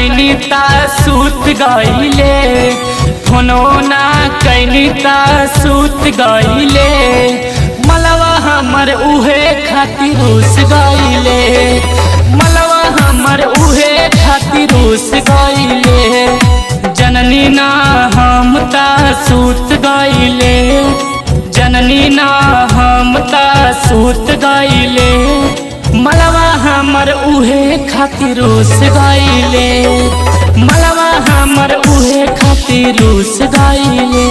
कैनी ता सूत गईले, फोनो ना कैनी ता सूत गईले। मलवा हमर उहे खातिर रूस गईले, मलवा हमर उहे खातिर रूस गईले। जननी ना हम ता सूत गईले, जननी ना हम ता सूत गईले। मलवा हमर उहे खातिर रूस गईले, मलवा हमर उहे खातिर रूस गईले।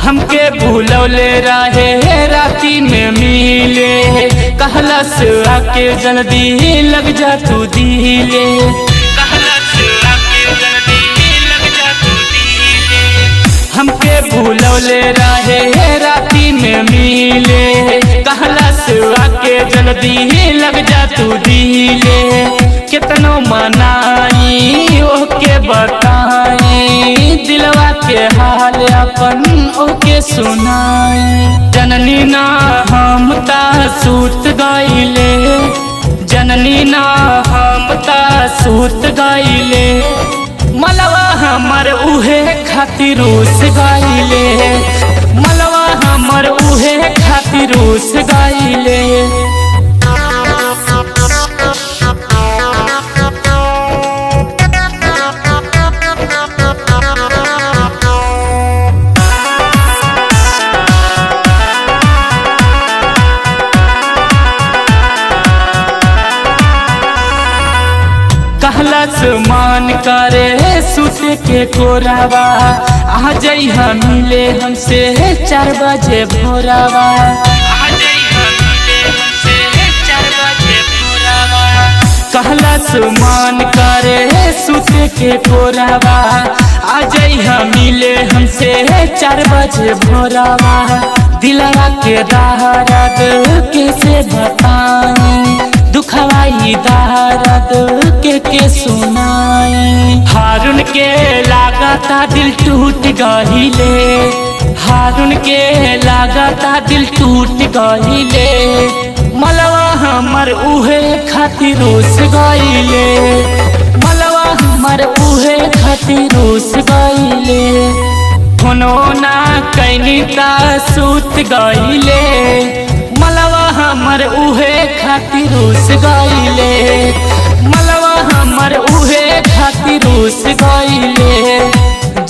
हमके भूलौले रहे राती में मिले, कहलस आके जल्दी लग जा तू दिले, कहलस आके जल्दी लग जा तू दिले। हमके भूलौले रहे राती में मिले, कहलस आके जल्दी लग जा तू दिले। कितनो मनाई ओके बताई, दिलवा के हाल अपन ओके सुनाई। जननी ना हम ता सूत गईले, जननी ना हम ता सूत गईले। मलवा हमर उहे खातिर रूस गईले, मलवा हमर उहे खातिर रूस गईले। कहलस मान करे सुते के कोरावा, आ जइहा मिले हमसे 4 बजे भोरावा, आ जइहा मिले हमसे 4 बजे भोरावा। कहलस मान करे सुते के कोरावा, आ जइहा मिले हमसे 4 बजे भोरावा। दिलवा के दर्द कैसे बताई, दुखवाई दर्द के सुनाई। हारून के लागता दिल टूट गईले, हारून के लागता दिल टूट गईले। मलवा हमर उहे खातिर रूस गईले, मलवा हमर उहे खातिर रूस गईले। फोनो ना कैनी ता सूत गईले, मलवा हमर उहे खातिर रूस गईले, मलवा हमर उहे खातिर रूस गईले।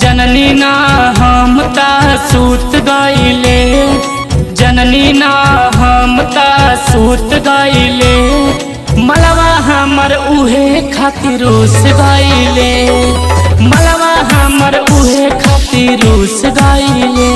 जननी ना हम ता सूत गईले, जननी ना हम ता सूत गईले। मलवा हमर उहे खातिर रूस गईले, मलवा हमर उहे खातिर रूस गईले।